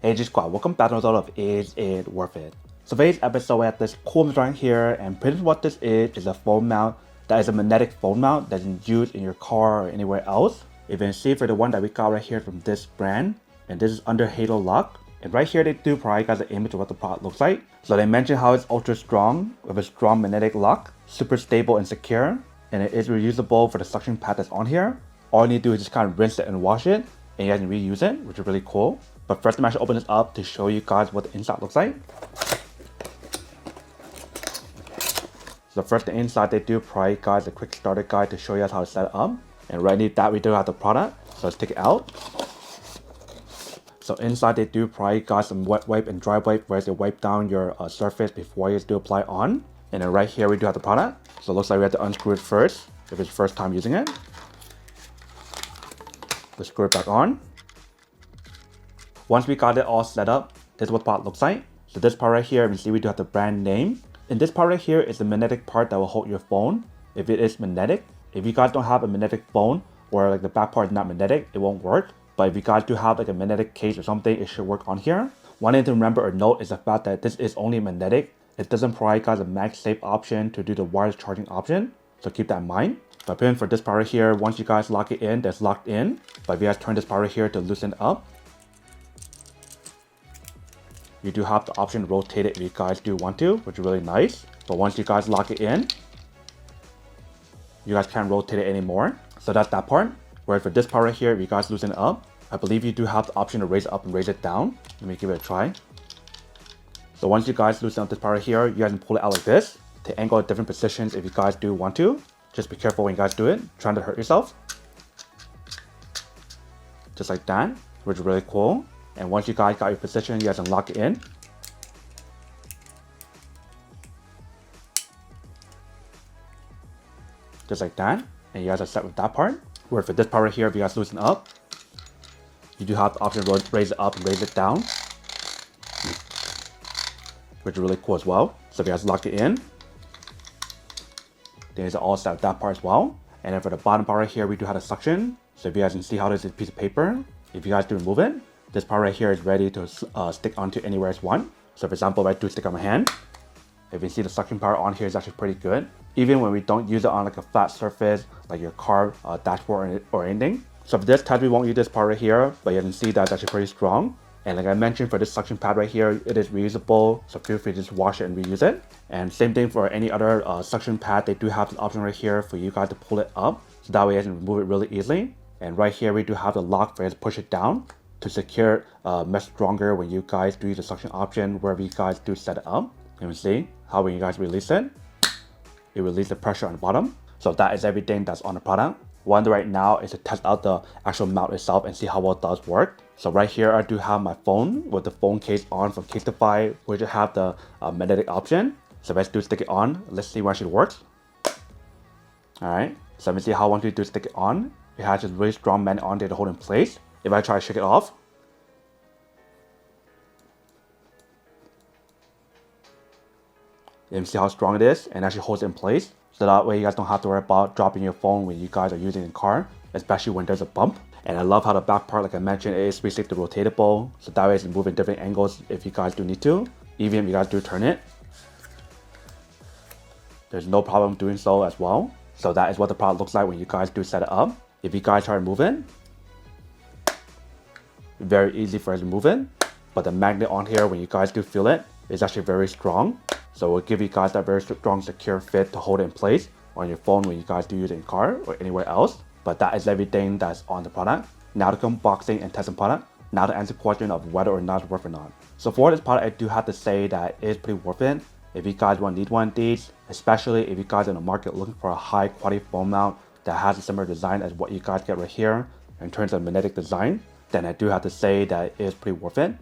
Hey G Squad, welcome back to another of Is It Worth It? So today's episode we have this cool design here, and pretty much what this is a phone mount that is a magnetic phone mount that you can use in your car or anywhere else. You can see for the one that we got right here from this brand, and this is under HaloLock. And right here they do provide you guys an image of what the product looks like. So they mention how it's ultra strong with a strong magnetic lock, super stable and secure, and it is reusable for the suction pad that's on here. All you need to do is just kind of rinse it and wash it, and you guys can reuse it, which is really cool. But first I'm actually open this up to show you guys what the inside looks like. So first the inside they do provide you guys a quick starter guide to show you guys how to set it up. And right underneath that we do have the product, so let's take it out. So inside they do provide you guys some wet wipe and dry wipe where they wipe down your surface before you do apply on. And then right here we do have the product. So it looks like we have to unscrew it first if it's first time using it. Let's screw it back on. Once we got it all set up, this is what the product looks like. So this part right here, you can see we do have the brand name. And this part right here is the magnetic part that will hold your phone. If it is magnetic, if you guys don't have a magnetic phone or like the back part is not magnetic, it won't work. But if you guys do have like a magnetic case or something, it should work on here. One thing to remember or note is the fact that this is only magnetic. It doesn't provide you guys a MagSafe option to do the wireless charging option. So keep that in mind. But for this part right here, once you guys lock it in, that's locked in. But if you guys turn this part right here to loosen it up, you do have the option to rotate it if you guys do want to, which is really nice. But once you guys lock it in, you guys can't rotate it anymore. So that's that part. Whereas for this part right here, if you guys loosen it up, I believe you do have the option to raise it up and raise it down. Let me give it a try. So once you guys loosen up this part right here, you guys can pull it out like this to angle at different positions if you guys do want to. Just be careful when you guys do it, trying to hurt yourself. Just like that, which is really cool. And once you guys got your position, you guys can lock it in. Just like that. And you guys are set with that part. Where for this part right here, if you guys loosen up, you do have the option to raise it up and raise it down, which is really cool as well. So if you guys lock it in, then it's all set with that part as well. And then for the bottom part right here, we do have a suction. So if you guys can see how this is a piece of paper, if you guys do remove it, this part right here is ready to stick onto anywhere as one. So for example, if I do stick on my hand, if you see the suction power on here is actually pretty good. Even when we don't use it on like a flat surface, like your car dashboard or anything. So for this test, we won't use this part right here, but you can see that's actually pretty strong. And like I mentioned, for this suction pad right here, it is reusable. So feel free to just wash it and reuse it. And same thing for any other suction pad, they do have this option right here for you guys to pull it up. So that way you can remove it really easily. And right here, we do have the lock for you to push it down to secure much stronger when you guys do use the suction option wherever you guys do set it up. You can see how when you guys release it, it releases the pressure on the bottom. So that is everything that's on the product. One right now is to test out the actual mount itself and see how well it does work. So right here I do have my phone with the phone case on from Casetify, which have the magnetic option. So let's do stick it on. Let's see what actually works. Alright, so let me see how once we do stick it on, it has this really strong magnet on there to hold in place. If I try to shake it off, you can see how strong it is and actually holds it in place. So that way you guys don't have to worry about dropping your phone when you guys are using it in the car, especially when there's a bump. And I love how the back part, like I mentioned, it is basically rotatable. So that way you can move in different angles if you guys do need to. Even if you guys do turn it, there's no problem doing so as well. So that is what the product looks like when you guys do set it up. If you guys try to move it, very easy for us to move it. But the magnet on here, when you guys do feel it, is actually very strong. So it will give you guys that very strong, secure fit to hold it in place on your phone when you guys do use it in car or anywhere else. But that is everything that's on the product. Now to come unboxing and testing product. Now to answer the question of whether or not it's worth it or not. So for this product, I do have to say that it is pretty worth it. If you guys need one of these, especially if you guys are in the market looking for a high quality phone mount that has a similar design as what you guys get right here in terms of magnetic design, then I do have to say that it is pretty worth it.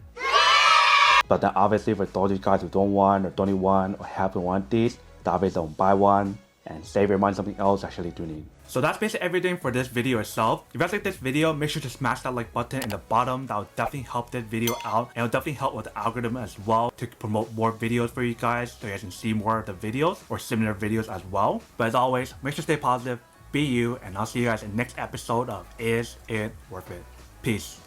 But then obviously for those of you guys who don't want or don't need one or haven't want these, then obviously don't buy one and save your money on something else you actually do need. So that's basically everything for this video itself. If you guys like this video, make sure to smash that like button in the bottom. That will definitely help this video out, and it will definitely help with the algorithm as well to promote more videos for you guys so you guys can see more of the videos or similar videos as well. But as always, make sure to stay positive, be you, and I'll see you guys in the next episode of Is It Worth It? Peace.